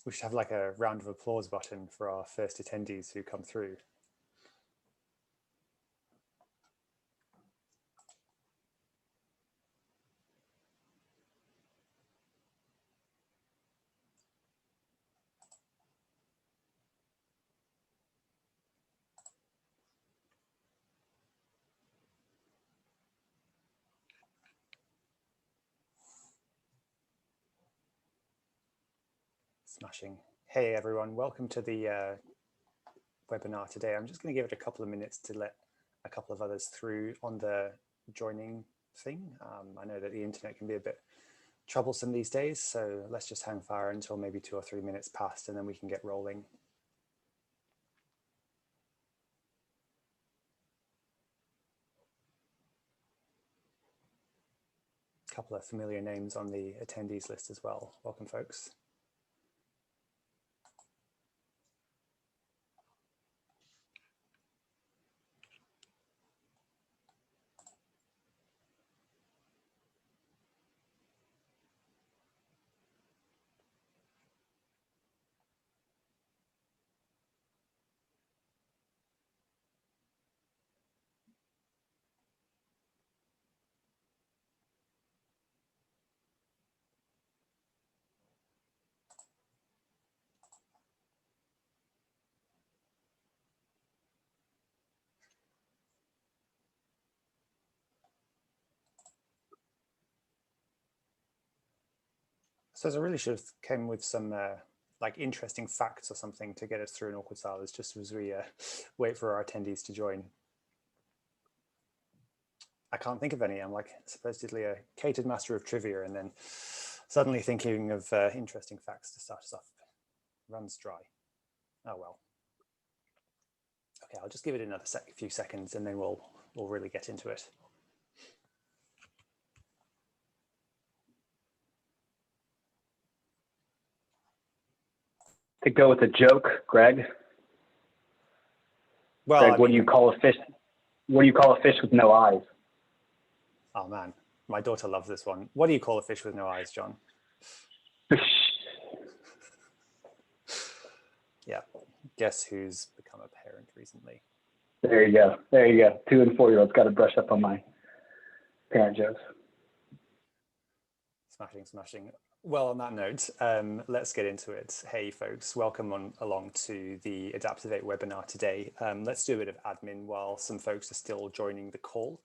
We should have like a round of applause button for our first attendees who come through. Smashing. Hey everyone, welcome to the webinar today. I'm just going to give it a couple of minutes to let a couple of others through on the joining thing. I know that the internet can be a bit troublesome these days, so let's just hang fire until maybe 2 or 3 minutes past and then we can get rolling. A couple of familiar names on the attendees list as well. Welcome, folks. So I really should have came with some like interesting facts or something to get us through an awkward silence just as we wait for our attendees to join. I can't think of any. I'm like supposedly a catered master of trivia and then suddenly thinking of interesting facts to start us off. Runs dry. Oh well. Okay, I'll just give it another few seconds and then we'll really get into it. To go with a joke, Greg. Well, Greg, what do you call a fish? What do you call a fish with no eyes? Oh man, my daughter loves this one. What do you call a fish with no eyes, John? Yeah, guess who's become a parent recently? There you go. There you go. 2 and 4-year-olds got to brush up on my parent jokes. Smashing, smashing. Well, on that note, let's get into it. Hey, folks, welcome along to the ADAPTOVATE webinar today. Let's do a bit of admin while some folks are still joining the call.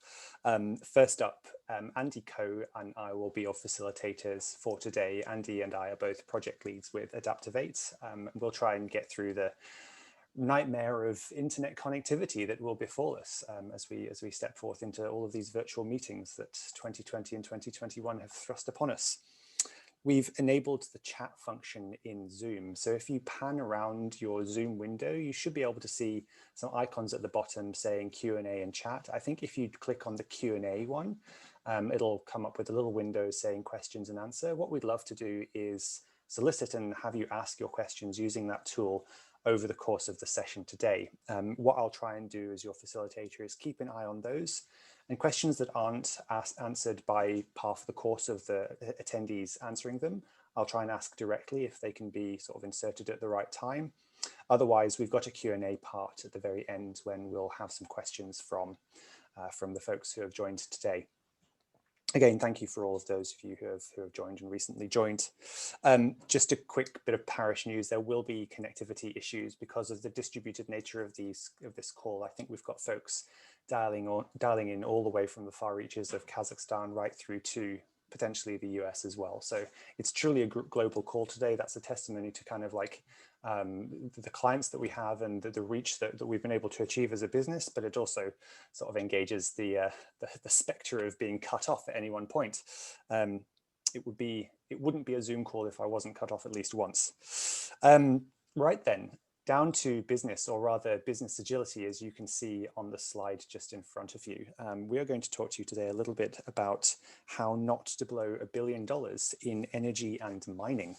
First up, Andy Coe and I will be your facilitators for today. Andy and I are both project leads with ADAPTOVATE. We'll try and get through the nightmare of internet connectivity that will befall us as we step forth into all of these virtual meetings that 2020 and 2021 have thrust upon us. We've enabled the chat function in Zoom. So if you pan around your Zoom window, you should be able to see some icons at the bottom saying Q&A and chat. I think if you click on the Q&A one, it'll come up with a little window saying questions and answer. What we'd love to do is solicit and have you ask your questions using that tool over the course of the session today. What I'll try and do as your facilitator is keep an eye on those, and questions that aren't answered by half the course of the attendees answering them, I'll try and ask directly if they can be sort of inserted at the right time. Otherwise, we've got a Q&A part at the very end when we'll have some questions from the folks who have joined today. Again, thank you for all of those of you who have joined and recently joined. Just a quick bit of parish news. There will be connectivity issues because of the distributed nature of this call. I think we've got folks dialing in all the way from the far reaches of Kazakhstan right through to potentially the US as well. So it's truly a global call today. That's a testimony to kind of like the clients that we have and the reach that we've been able to achieve as a business, but it also sort of engages the specter of being cut off at any one point. It wouldn't be a Zoom call if I wasn't cut off at least once. Right then, down to business, or rather business agility, as you can see on the slide just in front of you. We are going to talk to you today a little bit about how not to blow $1 billion in energy and mining.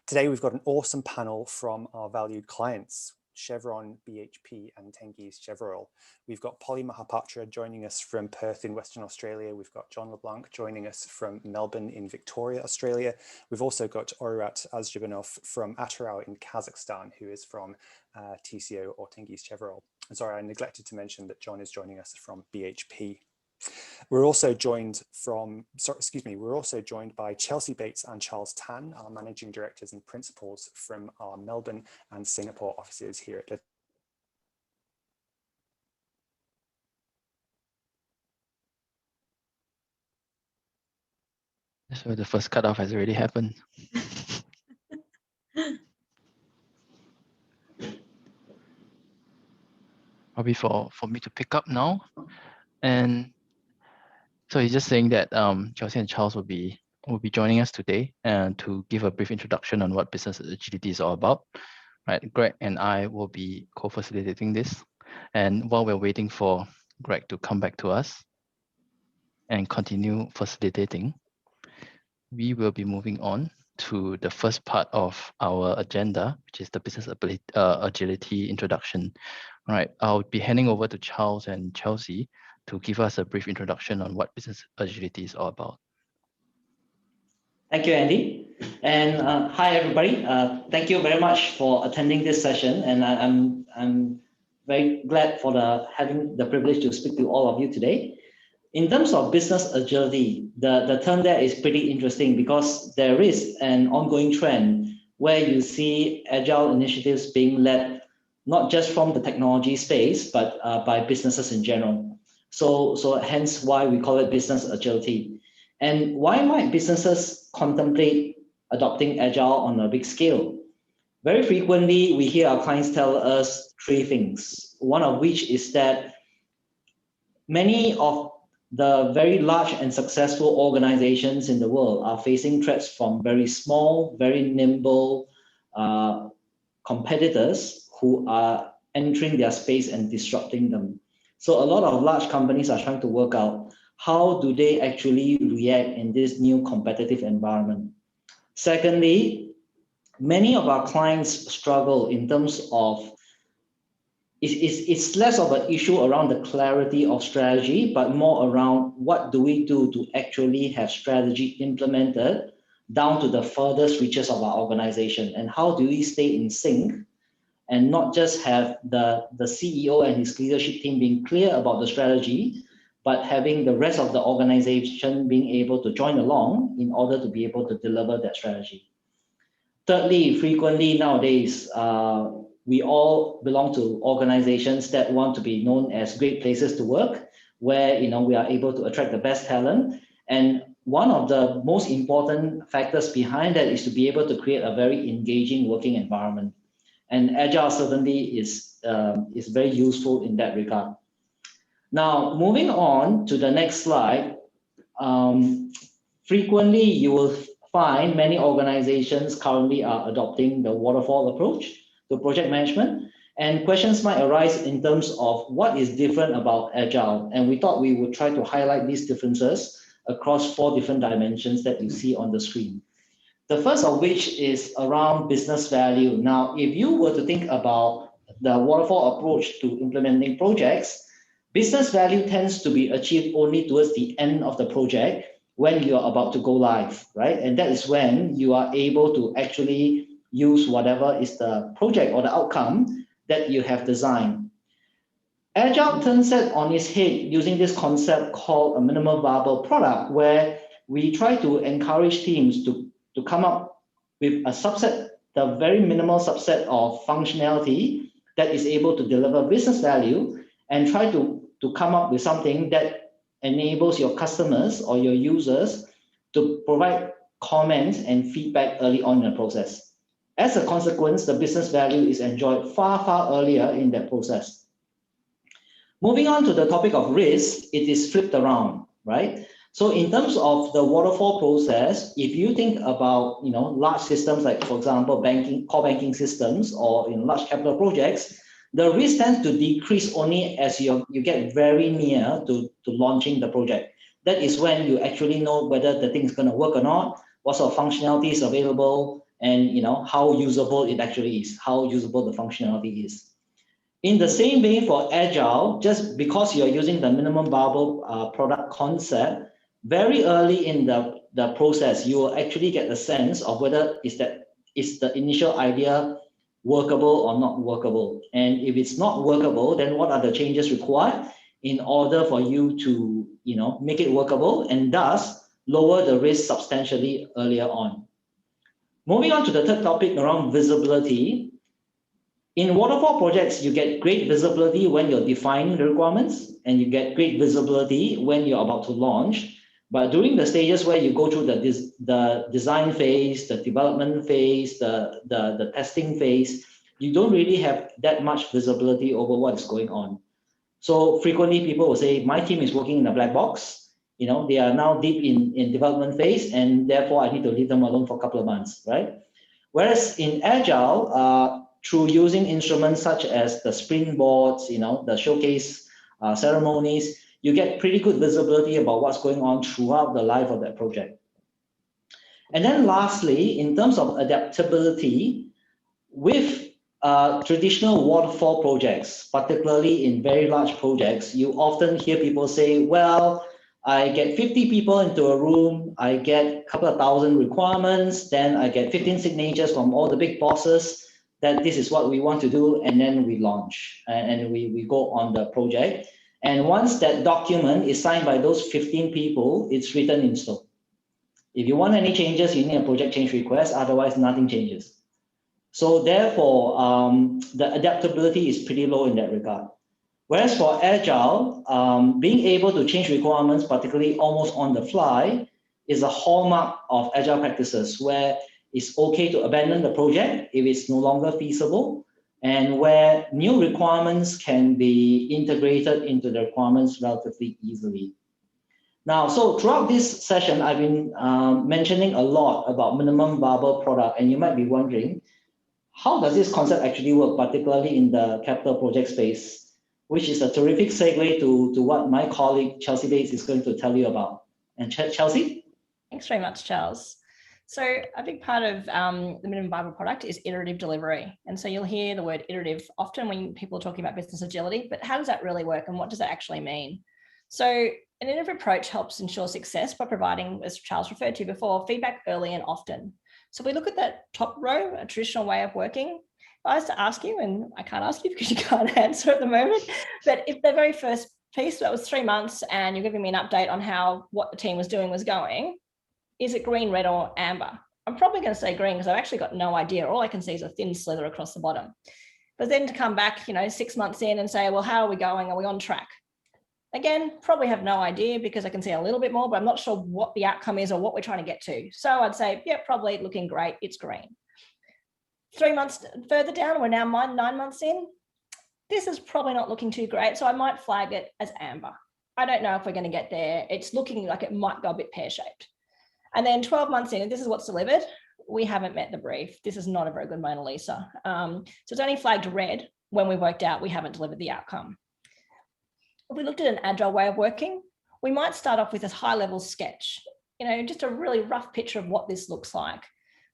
Today, we've got an awesome panel from our valued clients. Chevron, BHP, and Tengizchevroil. We've got Polly Mahapatra joining us from Perth in Western Australia. We've got Jon LeBlanc joining us from Melbourne in Victoria, Australia. We've also got Oirat Azbergenov from Atyrau in Kazakhstan, who is from TCO or Tengizchevroil. Sorry, I neglected to mention that Jon is joining us from BHP. We're also joined by Chelsea Bates and Charles Tan, our managing directors and principals from our Melbourne and Singapore offices here at So the first cutoff has already happened. Probably for me to pick up now. And so he's just saying that Chelsea and Charles will be joining us today and to give a brief introduction on what business agility is all about. Right, Greg and I will be co-facilitating this. And while we're waiting for Greg to come back to us and continue facilitating, we will be moving on to the first part of our agenda, which is the business agility introduction. All right, I'll be handing over to Charles and Chelsea to give us a brief introduction on what business agility is all about. Thank you, Andy. And hi, everybody. Thank you very much for attending this session. And I'm very glad for having the privilege to speak to all of you today. In terms of business agility, the term there is pretty interesting because there is an ongoing trend where you see agile initiatives being led not just from the technology space, but by businesses in general. So hence why we call it business agility. And why might businesses contemplate adopting agile on a big scale? Very frequently, we hear our clients tell us three things. One of which is that many of the very large and successful organizations in the world are facing threats from very small, very nimble competitors who are entering their space and disrupting them. So a lot of large companies are trying to work out how do they actually react in this new competitive environment. Secondly, many of our clients struggle in terms of it's less of an issue around the clarity of strategy, but more around what do we do to actually have strategy implemented down to the furthest reaches of our organization, and how do we stay in sync and not just have the CEO and his leadership team being clear about the strategy, but having the rest of the organization being able to join along in order to be able to deliver that strategy. Thirdly, frequently nowadays, we all belong to organizations that want to be known as great places to work, where we are able to attract the best talent. And one of the most important factors behind that is to be able to create a very engaging working environment. And Agile certainly is very useful in that regard. Now, moving on to the next slide, frequently you will find many organizations currently are adopting the waterfall approach to project management, and questions might arise in terms of what is different about Agile. And we thought we would try to highlight these differences across 4 different dimensions that you see on the screen. The first of which is around business value. Now, if you were to think about the waterfall approach to implementing projects, business value tends to be achieved only towards the end of the project when you are about to go live, right? And that is when you are able to actually use whatever is the project or the outcome that you have designed. Agile turns that on its head using this concept called a minimal viable product, where we try to encourage teams to come up with a subset, the very minimal subset of functionality that is able to deliver business value, and try to come up with something that enables your customers or your users to provide comments and feedback early on in the process. As a consequence, the business value is enjoyed far, far earlier in that process. Moving on to the topic of risk, it is flipped around, right? So in terms of the waterfall process, if you think about large systems like, for example, core banking systems or large capital projects, the risk tends to decrease only as you get very near to launching the project. That is when you actually know whether the thing is going to work or not, what sort of functionality is available, and how usable it actually is, how usable the functionality is. In the same vein for Agile, just because you're using the minimum viable product concept, very early in the process, you will actually get a sense of whether is the initial idea workable or not workable. And if it's not workable, then what are the changes required in order for you to make it workable and thus lower the risk substantially earlier on. Moving on to the third topic around visibility. In waterfall projects, you get great visibility when you're defining the requirements, and you get great visibility when you're about to launch. But during the stages where you go through the design phase, the development phase, the testing phase, you don't really have that much visibility over what's going on. So frequently people will say, my team is working in a black box. They are now deep in development phase, and therefore I need to leave them alone for a couple of months, right? Whereas in Agile, through using instruments such as the sprint boards, the showcase ceremonies, you get pretty good visibility about what's going on throughout the life of that project. And then lastly, in terms of adaptability, with traditional waterfall projects, particularly in very large projects, you often hear people say, well, I get 50 people into a room, I get a couple of thousand requirements, then I get 15 signatures from all the big bosses that this is what we want to do, and then we launch and we go on the project. And once that document is signed by those 15 people, it's written in stone. If you want any changes, you need a project change request, otherwise nothing changes. So therefore, the adaptability is pretty low in that regard. Whereas for Agile, being able to change requirements, particularly almost on the fly, is a hallmark of Agile practices, where it's okay to abandon the project if it's no longer feasible, and where new requirements can be integrated into the requirements relatively easily. Now, so throughout this session, I've been mentioning a lot about minimum viable product, and you might be wondering, how does this concept actually work, particularly in the capital project space, which is a terrific segue to what my colleague Chelsea Bates is going to tell you about. And Chelsea? Thanks very much, Charles. So a big part of the minimum viable product is iterative delivery. And so you'll hear the word iterative often when people are talking about business agility, but how does that really work and what does that actually mean? So an iterative approach helps ensure success by providing, as Charles referred to before, feedback early and often. So if we look at that top row, a traditional way of working, if I was to ask you, and I can't ask you because you can't answer at the moment, but if the very first piece, that was 3 months, and you're giving me an update on how what the team was doing was going, is it green, red, or amber? I'm probably going to say green because I've actually got no idea. All I can see is a thin slither across the bottom. But then to come back, 6 months in and say, well, how are we going? Are we on track? Again, probably have no idea because I can see a little bit more, but I'm not sure what the outcome is or what we're trying to get to. So I'd say, yeah, probably looking great. It's green. 3 months further down, we're now 9 months in. This is probably not looking too great. So I might flag it as amber. I don't know if we're going to get there. It's looking like it might go a bit pear-shaped. And then 12 months in, and this is what's delivered, we haven't met the brief. This is not a very good Mona Lisa. So it's only flagged red when we worked out we haven't delivered the outcome. If we looked at an agile way of working, we might start off with a high-level sketch, just a really rough picture of what this looks like.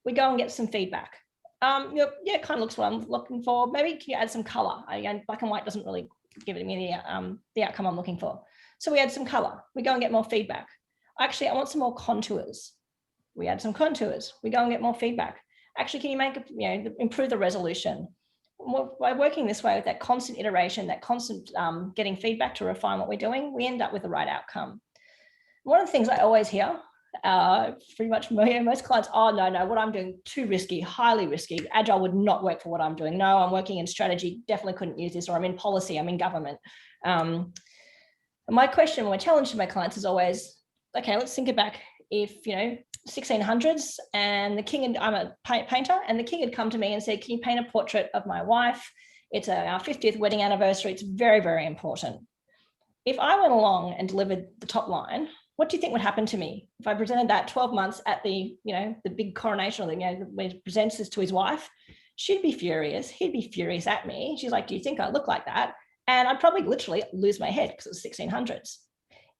We go and get some feedback. Yeah, it kind of looks what I'm looking for. Maybe can you add some color? Again, black and white doesn't really give me the outcome I'm looking for. So we add some color. We go and get more feedback. Actually, I want some more contours. We add some contours. We go and get more feedback. Actually, can you make improve the resolution? By working this way with that constant iteration, that constant getting feedback to refine what we're doing, we end up with the right outcome. One of the things I always hear, pretty much most clients, oh, no, what I'm doing, too risky, highly risky. Agile would not work for what I'm doing. No, I'm working in strategy, definitely couldn't use this, or I'm in policy, I'm in government. My question, my challenge to my clients is always, okay, let's think it back. If, 1600s and the king, and I'm a painter, and the king had come to me and said, can you paint a portrait of my wife? It's our 50th wedding anniversary. It's very, very important. If I went along and delivered the top line, what do you think would happen to me? If I presented that 12 months at the, the big coronation, when he presents this to his wife, she'd be furious. He'd be furious at me. She's like, do you think I look like that? And I'd probably literally lose my head because it was 1600s.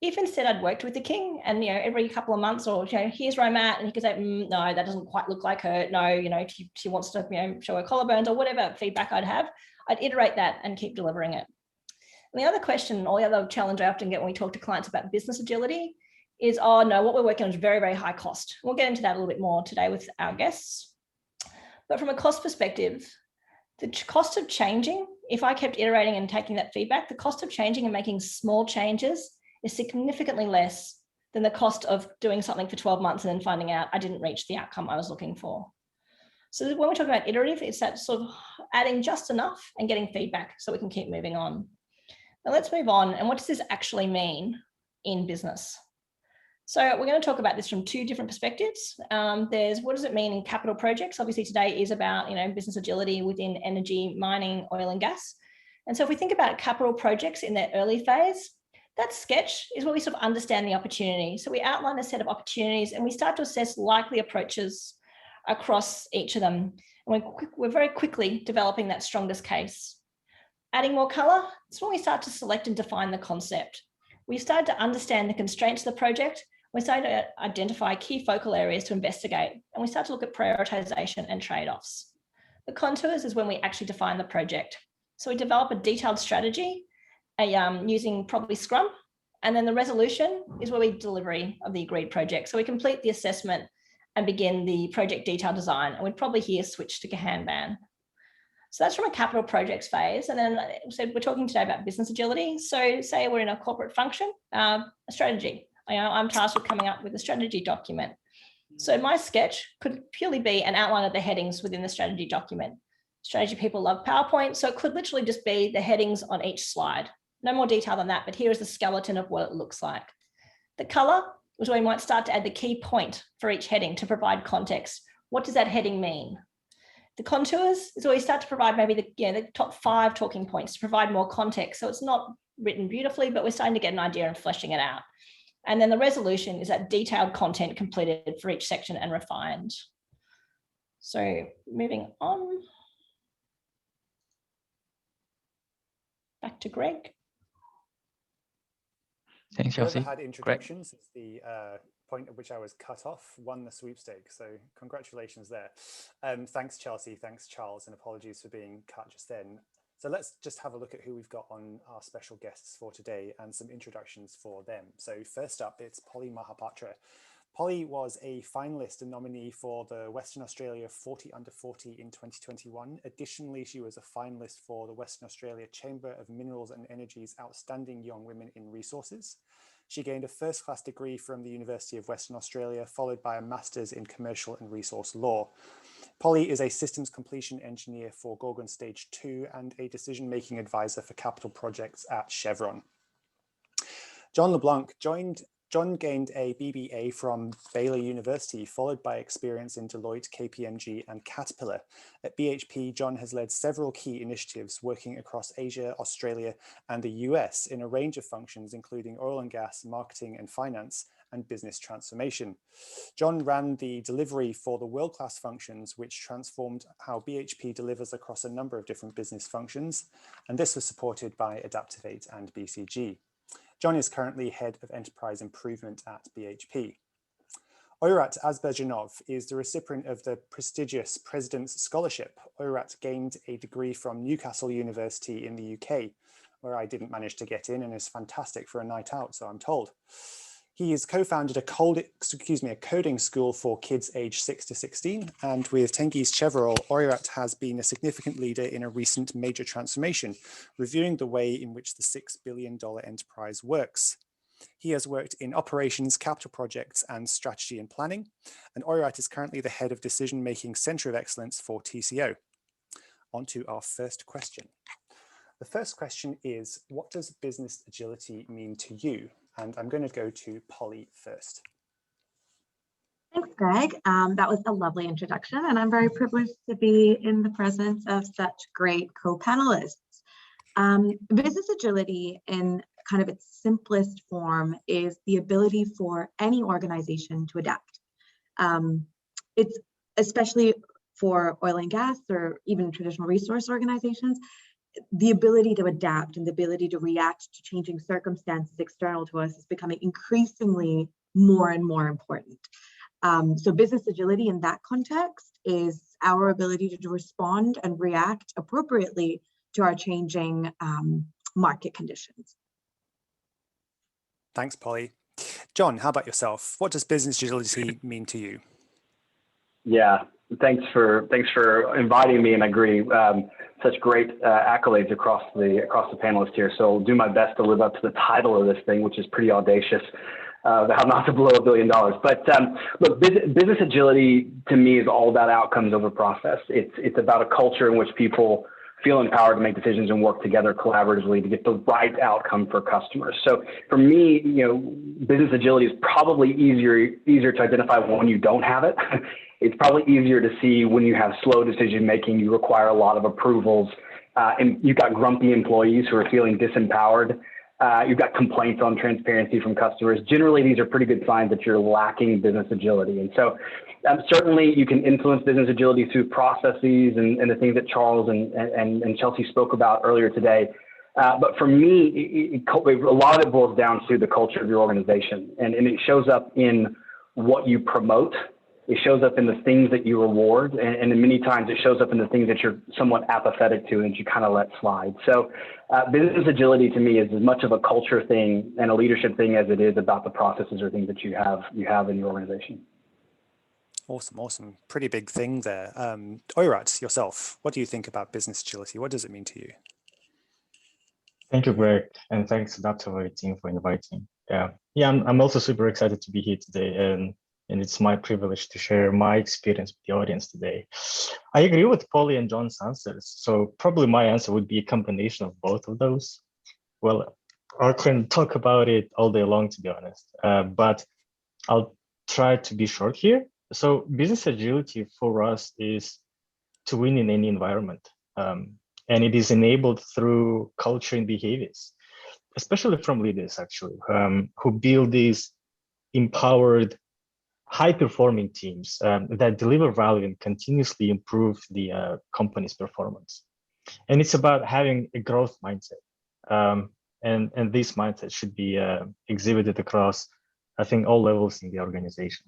If instead I'd worked with the king and, every couple of months or, here's where I'm at, and he could say, no, that doesn't quite look like her. No, she wants to, show her collarbones or whatever feedback I'd have, I'd iterate that and keep delivering it. And the other question, or the other challenge I often get when we talk to clients about business agility is, oh no, what we're working on is very, very high cost. We'll get into that a little bit more today with our guests. But from a cost perspective, the cost of changing, if I kept iterating and taking that feedback, the cost of changing and making small changes is significantly less than the cost of doing something for 12 months and then finding out I didn't reach the outcome I was looking for. So when we're talking about iterative, it's that sort of adding just enough and getting feedback so we can keep moving on. Now let's move on. And what does this actually mean in business? So we're going to talk about this from two different perspectives. There's what does it mean in capital projects? Obviously today is about, business agility within energy, mining, oil and gas. And so if we think about capital projects in their early phase, that sketch is where we sort of understand the opportunity. So we outline a set of opportunities and we start to assess likely approaches across each of them. And we're very quickly developing that strongest case. Adding more color, it's when we start to select and define the concept. We've started to understand the constraints of the project. We start to identify key focal areas to investigate, and we start to look at prioritization and trade-offs. The contours is when we actually define the project. So we develop a detailed strategy using probably Scrum, and then the resolution is where we delivery of the agreed project. So we complete the assessment and begin the project detail design, and we'd probably here switch to Kanban. So that's from a capital projects phase. And then so we're talking today about business agility. So say we're in a corporate function, a strategy. I'm tasked with coming up with a strategy document. So my sketch could purely be an outline of the headings within the strategy document. Strategy people love PowerPoint, so it could literally just be the headings on each slide. No more detail than that, but here is the skeleton of what it looks like. The color is where we might start to add the key point for each heading to provide context. What does that heading mean? The contours is where we start to provide maybe the top 5 talking points to provide more context. So it's not written beautifully, but we're starting to get an idea and fleshing it out. And then the resolution is that detailed content completed for each section and refined. So moving on. Back to Greg. Thanks, Chelsea. Whoever had introductions, it's the point at which I was cut off, won the sweepstake. So congratulations there. Thanks, Chelsea. Thanks, Charles. And apologies for being cut just then. So let's just have a look at who we've got on our special guests for today and some introductions for them. So first up, it's Polly Mahapatra. Polly was a finalist and nominee for the Western Australia 40 Under 40 in 2021. Additionally, she was a finalist for the Western Australia Chamber of Minerals and Energy's Outstanding Young Women in Resources. She gained a first-class degree from the University of Western Australia, followed by a master's in commercial and resource law. Polly is a systems completion engineer for Gorgon Stage 2 and a decision-making advisor for capital projects at Chevron. Jon LeBlanc Jon gained a BBA from Baylor University, followed by experience in Deloitte, KPMG, and Caterpillar. At BHP, Jon has led several key initiatives working across Asia, Australia, and the US in a range of functions, including oil and gas, marketing and finance, and business transformation. Jon ran the delivery for the world-class functions, which transformed how BHP delivers across a number of different business functions, and this was supported by ADAPTOVATE and BCG. Jon is currently Head of Enterprise Improvement at BHP. Oirat Azbergenov is the recipient of the prestigious President's Scholarship. Oirat gained a degree from Newcastle University in the UK, where I didn't manage to get in, and is fantastic for a night out, so I'm told. He has co-founded a coding school for kids aged 6 to 16, and with Tengizchevroil, Oirat has been a significant leader in a recent major transformation, reviewing the way in which the $6 billion enterprise works. He has worked in operations, capital projects, and strategy and planning, and Oirat is currently the head of decision-making Centre of Excellence for TCO. On to our first question. The first question is, what does business agility mean to you? And I'm going to go to Polly first. Thanks, Greg. That was a lovely introduction, and I'm very privileged to be in the presence of such great co-panelists. Business agility in kind of its simplest form is the ability for any organization to adapt. It's especially for oil and gas or even traditional resource organizations, the ability to adapt and the ability to react to changing circumstances external to us is becoming increasingly more and more important. So business agility in that context is our ability to respond and react appropriately to our changing market conditions. Thanks, Polly. Jon, how about yourself? What does business agility mean to you? Yeah, thanks for inviting me, and I agree. Such great accolades across the panelists here. So I'll do my best to live up to the title of this thing, which is pretty audacious. How not to blow $1 billion. But look, business agility to me is all about outcomes over process. It's about a culture in which people feel empowered to make decisions and work together collaboratively to get the right outcome for customers. So for me, business agility is probably easier to identify when you don't have it. It's probably easier to see when you have slow decision making, you require a lot of approvals, and you've got grumpy employees who are feeling disempowered. You've got complaints on transparency from customers. Generally, these are pretty good signs that you're lacking business agility. And so certainly you can influence business agility through processes and the things that Charles and Chelsea spoke about earlier today. But for me, a lot of it boils down to the culture of your organization. And it shows up in what you promote. It shows up in the things that you reward, and many times it shows up in the things that you're somewhat apathetic to and you kind of let slide. So business agility to me is as much of a culture thing and a leadership thing as it is about the processes or things that you have in your organization. Awesome. Pretty big thing there. Oirat, yourself, what do you think about business agility? What does it mean to you? Thank you, Greg, and thanks ADAPTOVATE team for inviting. Yeah, I'm also super excited to be here today, and it's my privilege to share my experience with the audience today. I agree with Polly and Jon's answers, so probably my answer would be a combination of both of those. Well, I can talk about it all day long, to be honest, but I'll try to be short here. So business agility for us is to win in any environment, and it is enabled through culture and behaviors, especially from leaders, actually, who build these empowered, high-performing teams that deliver value and continuously improve the company's performance. And it's about having a growth mindset. And this mindset should be exhibited across, I think, all levels in the organization.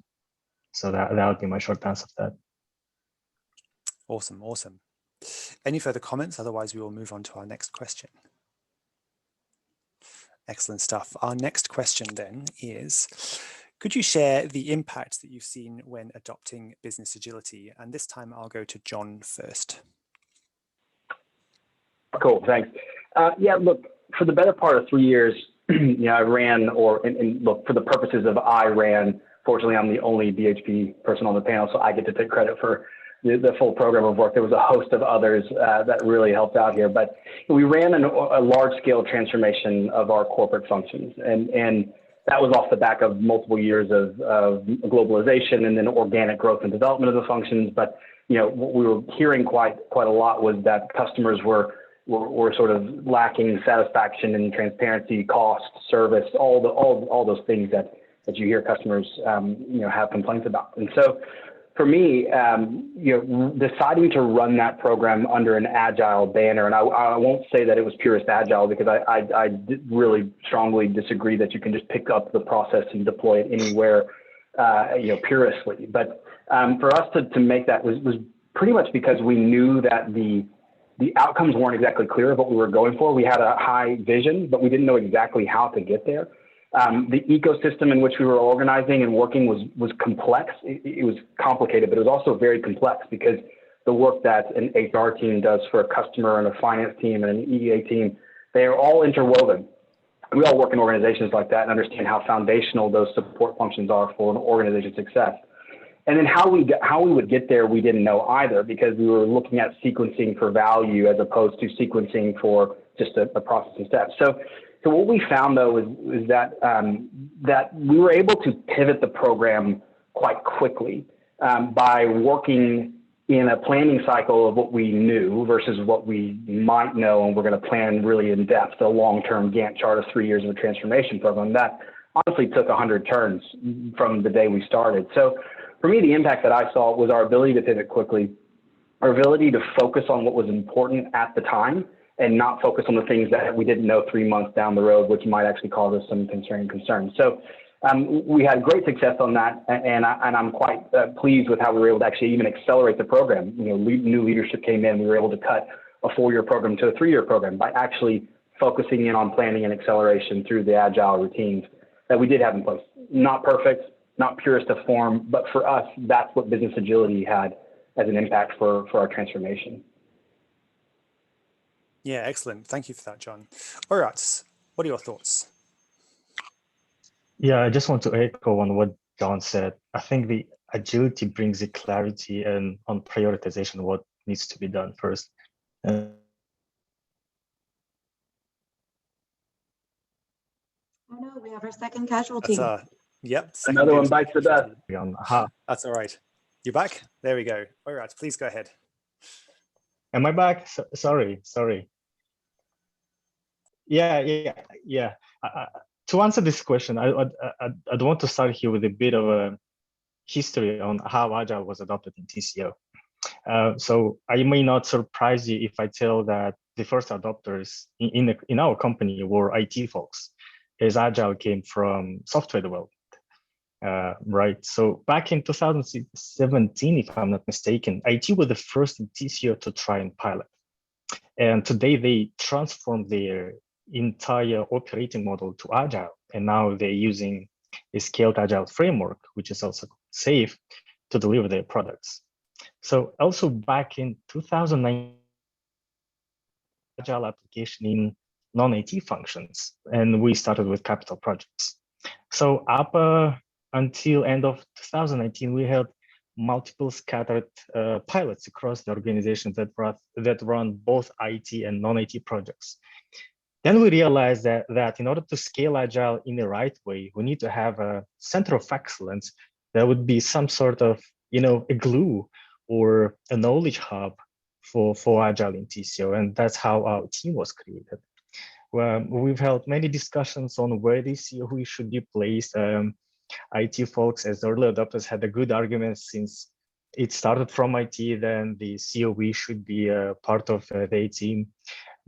So that would be my short answer to that. Awesome. Any further comments? Otherwise, we will move on to our next question. Excellent stuff. Our next question then is, could you share the impact that you've seen when adopting business agility? And this time I'll go to Jon first. Cool, thanks. Yeah, look, for the better part of 3 years, I ran, look, for the purposes of I ran, fortunately, I'm the only BHP person on the panel, so I get to take credit for the full program of work. There was a host of others that really helped out here, but we ran a large-scale transformation of our corporate functions, and that was off the back of multiple years of globalization and then organic growth and development of the functions. But what we were hearing quite a lot was that customers were sort of lacking satisfaction and transparency, cost, service, all those things that you hear customers have complaints about. And so for me, deciding to run that program under an agile banner, and I won't say that it was purist agile, because I really strongly disagree that you can just pick up the process and deploy it anywhere, puristly. But for us to make that was pretty much because we knew that the outcomes weren't exactly clear of what we were going for. We had a high vision, but we didn't know exactly how to get there. The ecosystem in which we were organizing and working was complex. It was complicated, but it was also very complex because the work that an HR team does for a customer and a finance team and an EDA team, they are all interwoven. We all work in organizations like that and understand how foundational those support functions are for an organization's success. And then how we would get there, we didn't know either, because we were looking at sequencing for value as opposed to sequencing for just a process and steps. So what we found, though, is that we were able to pivot the program quite quickly by working in a planning cycle of what we knew versus what we might know, and we're going to plan really in depth a long-term Gantt chart of 3 years of a transformation program. That honestly took 100 turns from the day we started. So for me, the impact that I saw was our ability to pivot quickly, our ability to focus on what was important at the time, and not focus on the things that we didn't know 3 months down the road, which might actually cause us some concerns. So we had great success on that, and I'm quite pleased with how we were able to actually even accelerate the program. You know, new leadership came in, we were able to cut a 4-year program to a 3-year program by actually focusing in on planning and acceleration through the agile routines that we did have in place. Not perfect, not purest of form, but for us, that's what business agility had as an impact for our transformation. Yeah, excellent. Thank you for that, Jon. Oirat, what are your thoughts? Yeah, I just want to echo on what Jon said. I think the agility brings the clarity and on prioritization what needs to be done first. Oh no, we have our second casualty. Yep. Another one bites the dust. That's all right. You're back? There we go. Oirat, please go ahead. Am I back? Sorry. Yeah. To answer this question, I'd want to start here with a bit of a history on how Agile was adopted in TCO. So I may not surprise you if I tell that the first adopters in our company were IT folks, as Agile came from software development. Right. So back in 2017, if I'm not mistaken, IT was the first in TCO to try and pilot. And today they transformed their entire operating model to Agile. And now they're using a scaled Agile framework, which is also safe, to deliver their products. So also back in 2009, Agile application in non-IT functions, and we started with capital projects. So up until end of 2019, we had multiple scattered pilots across the organization that run both IT and non-IT projects. Then we realized that in order to scale Agile in the right way, we need to have a center of excellence that would be some sort of, a glue or a knowledge hub for Agile in TCO. And that's how our team was created. We've held many discussions on where who should be placed. IT folks as early adopters had a good argument since it started from IT, then the COE should be a part of their team.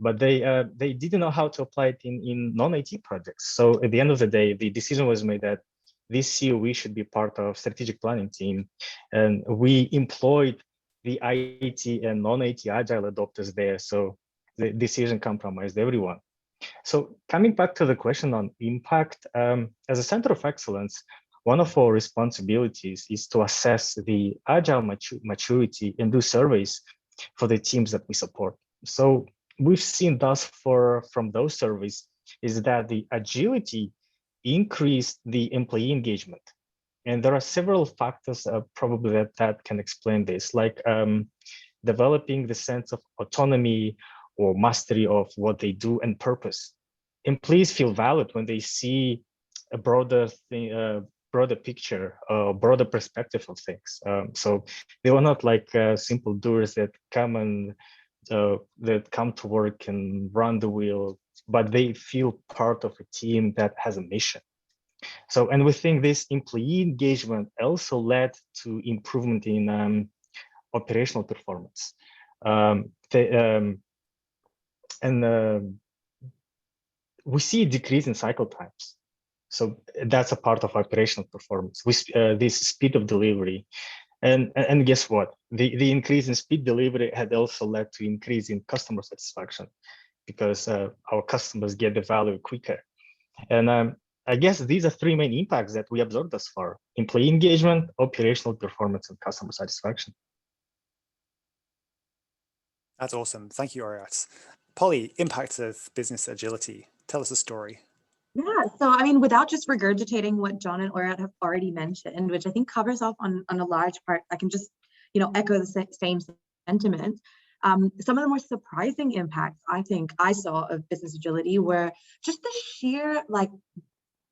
But they didn't know how to apply it in non-IT projects. So at the end of the day, the decision was made that this COE should be part of strategic planning team. And we employed the IT and non-IT Agile adopters there. So the decision compromised everyone. So coming back to the question on impact, as a center of excellence, one of our responsibilities is to assess the Agile maturity and do surveys for the teams that we support. So we've seen thus from those surveys is that the agility increased the employee engagement. And there are several factors probably that can explain this, like developing the sense of autonomy or mastery of what they do and purpose. Employees feel valued when they see a broader picture, broader perspective of things. So they were not like simple doers that come to work and run the wheel, but they feel part of a team that has a mission. So, and we think this employee engagement also led to improvement in operational performance. We see a decrease in cycle times. So that's a part of operational performance. This speed of delivery. And guess what? The increase in speed delivery had also led to increase in customer satisfaction because our customers get the value quicker. And I guess these are three main impacts that we observed thus far: employee engagement, operational performance, and customer satisfaction. That's awesome. Thank you, Oirat. Polly, impact of business agility. Tell us a story. Yeah, so I mean, without just regurgitating what Jon and Oirat have already mentioned, which I think covers off on a large part, I can just, echo the same sentiment. Some of the more surprising impacts I think I saw of business agility were just the sheer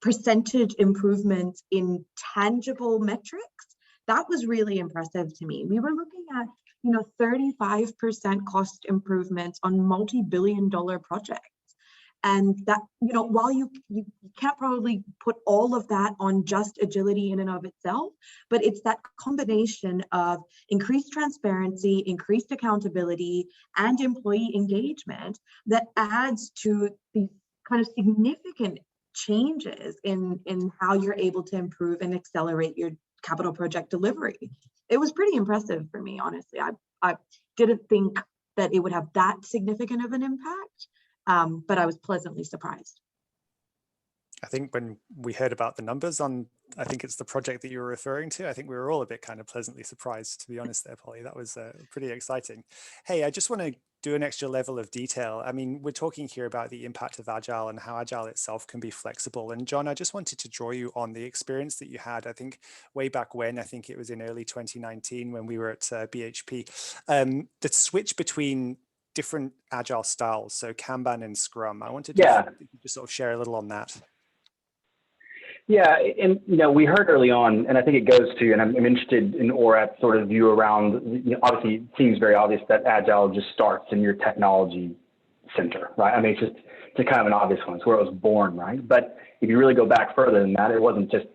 percentage improvement in tangible metrics. That was really impressive to me. We were looking at 35% cost improvements on multi-billion-dollar projects. And that, you know, while you can't probably put all of that on just agility in and of itself, but it's that combination of increased transparency, increased accountability, and employee engagement that adds to these kind of significant changes in how you're able to improve and accelerate your capital project delivery. It was pretty impressive for me, honestly. I didn't think that it would have that significant of an impact. But I was pleasantly surprised. I think when we heard about the numbers on, I think it's the project that you were referring to, I think we were all a bit kind of pleasantly surprised, to be honest there, Polly. That was pretty exciting. Hey, I just want to do an extra level of detail. I mean, we're talking here about the impact of Agile and how Agile itself can be flexible. And Jon, I just wanted to draw you on the experience that you had, I think way back when, I think it was in early 2019 when we were at BHP, the switch between different Agile styles, so Kanban and Scrum. I wanted to just sort of share a little on that. Yeah, and you know, we heard early on, and I think it goes to, and I'm interested in Oirat's sort of view around, you know, obviously it seems very obvious that Agile just starts in your technology center, right? I mean, it's kind of an obvious one. It's where it was born, right? But if you really go back further than that, it wasn't just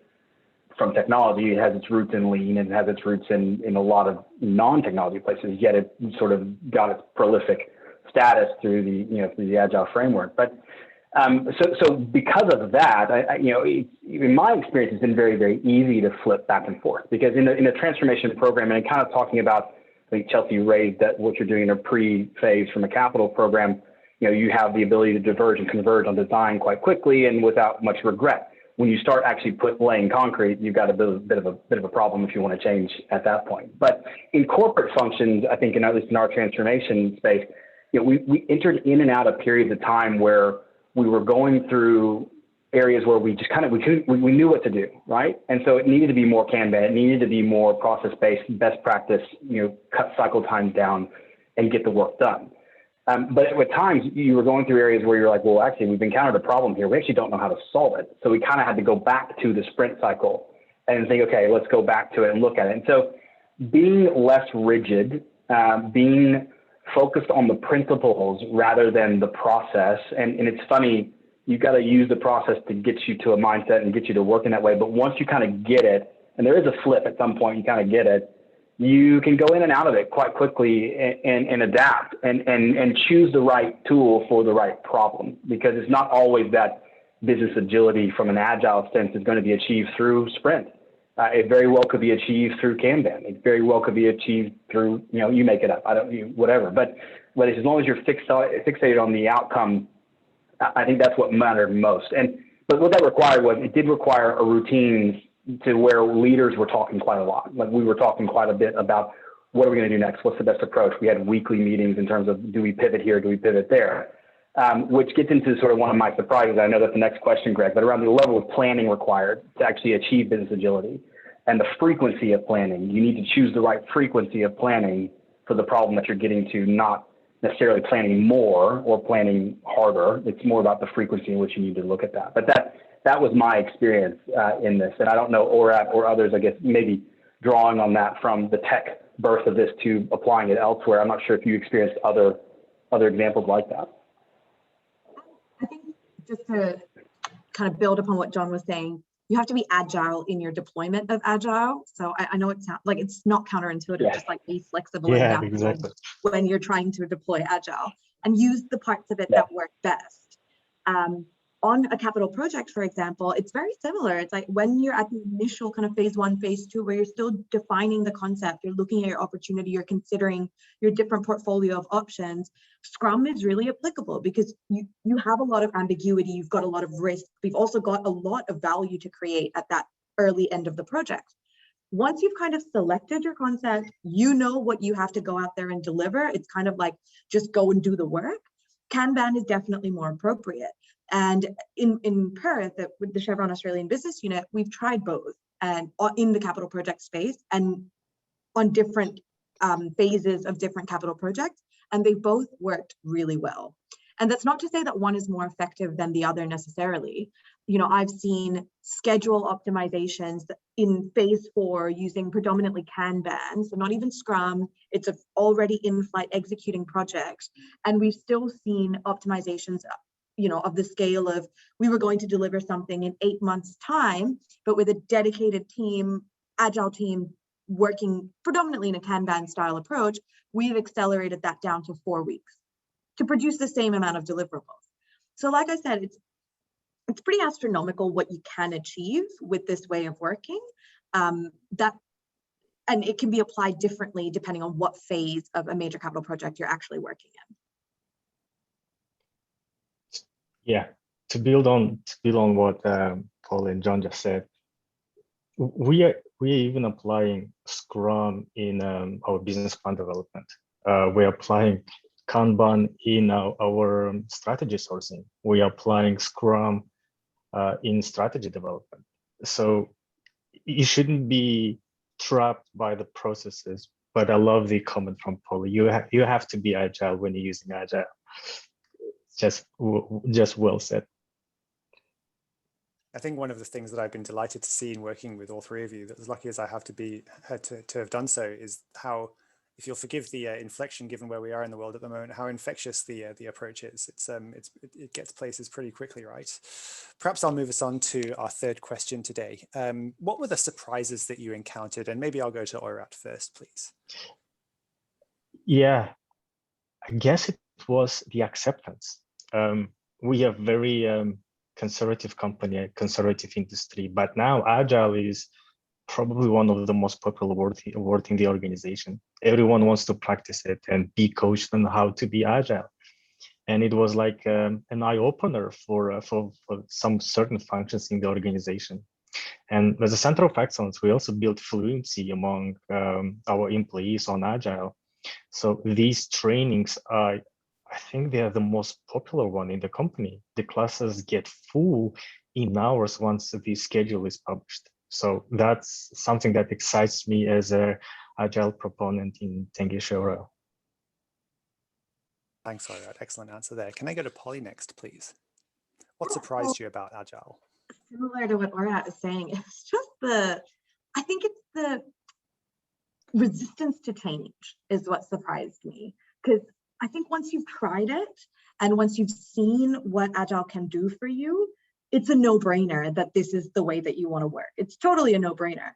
from technology. It has its roots in lean and has its roots in a lot of non-technology places, yet it sort of got its prolific status through the Agile framework. But so because of that, in my experience, it's been very, very easy to flip back and forth, because in a transformation program, and kind of talking about, I think Chelsea raised that what you're doing in a pre-phase from a capital program, you know, you have the ability to diverge and converge on design quite quickly and without much regret. When you start actually laying concrete, you've got a bit of a problem if you want to change at that point. But in corporate functions, I think, at least in our transformation space, you know, we entered in and out of periods of time where we were going through areas where we just kind of, we knew what to do, right? And so it needed to be more Kanban, it needed to be more process-based, best practice, you know, cut cycle times down and get the work done. But at times you were going through areas where you're like, well, actually, we've encountered a problem here. We actually don't know how to solve it. So we kind of had to go back to the sprint cycle and think, okay, let's go back to it and look at it. And so being less rigid, being focused on the principles rather than the process. And it's funny, you got to use the process to get you to a mindset and get you to work in that way. But once you kind of get it, and there is a flip at some point, you kind of get it, you can go in and out of it quite quickly and adapt and choose the right tool for the right problem, because it's not always that business agility from an Agile sense is going to be achieved through sprint. It very well could be achieved through Kanban. It very well could be achieved through, you know, you make it up, whatever. But as long as you're fixated on the outcome, I think that's what mattered most. But what that required was, it did require a routine to where leaders were talking quite a lot. Like, we were talking quite a bit about what are we going to do next? What's the best approach? We had weekly meetings in terms of, do we pivot here? Do we pivot there? Which gets into sort of one of my surprises. I know that's the next question, Greg, but around the level of planning required to actually achieve business agility and the frequency of planning. You need to choose the right frequency of planning for the problem that you're getting to, not necessarily planning more or planning harder. It's more about the frequency in which you need to look at that. But that was my experience in this. And I don't know, Oirat or others, I guess, maybe drawing on that from the tech birth of this to applying it elsewhere. I'm not sure if you experienced other examples like that. I think just to kind of build upon what Jon was saying, you have to be agile in your deployment of Agile. So I know it sounds like it's not counterintuitive, just like be flexible and adaptable exactly. when you're trying to deploy Agile, and use the parts of it that work best. On a capital project, for example, it's very similar. It's like when you're at the initial kind of phase 1, phase 2, where you're still defining the concept, you're looking at your opportunity, you're considering your different portfolio of options. Scrum is really applicable because you have a lot of ambiguity, you've got a lot of risk, we've also got a lot of value to create at that early end of the project. Once you've kind of selected your concept, you know what you have to go out there and deliver. It's kind of like, just go and do the work. Kanban is definitely more appropriate. And in Perth, with the Chevron Australian Business Unit, we've tried both, and in the capital project space and on different phases of different capital projects, and they both worked really well. And that's not to say that one is more effective than the other necessarily. You know, I've seen schedule optimizations in phase 4 using predominantly Kanban, so not even Scrum. It's an already in-flight executing project, and we've still seen optimizations of the scale of, we were going to deliver something in 8 months' time, but with a dedicated team, agile team working predominantly in a Kanban style approach, we've accelerated that down to 4 weeks to produce the same amount of deliverables. So like I said, it's pretty astronomical what you can achieve with this way of working. And it can be applied differently depending on what phase of a major capital project you're actually working in. Yeah, to build on what Paul and John just said, we are even applying Scrum in our business plan development. We're applying Kanban in our strategy sourcing. We are applying Scrum in strategy development. So you shouldn't be trapped by the processes. But I love the comment from Paul. You have to be agile when you're using agile. Just well said. I think one of the things that I've been delighted to see in working with all three of you, that as lucky as I have to have done so, is how, if you'll forgive the inflection given where we are in the world at the moment, how infectious the approach is. It gets places pretty quickly, right? Perhaps I'll move us on to our third question today. What were the surprises that you encountered? And maybe I'll go to Oirat first, please. Yeah, I guess it was the acceptance. We are very conservative company, a conservative industry, but now agile is probably one of the most popular words in the organization. Everyone wants to practice it and be coached on how to be agile. And it was like an eye-opener for some certain functions in the organization. And as a center of excellence, we also built fluency among our employees on agile. So these trainings are, I think they are the most popular one in the company. The classes get full in hours once the schedule is published. So that's something that excites me as an agile proponent in Tengizchevroil. Thanks, Oirat. Excellent answer there. Can I go to Polly next, please? What surprised you about agile? Similar to what Oirat is saying, it's just I think it's the resistance to change is what surprised me. Because I think once you've tried it and once you've seen what agile can do for you, it's a no-brainer that this is the way that you want to work. It's totally a no-brainer.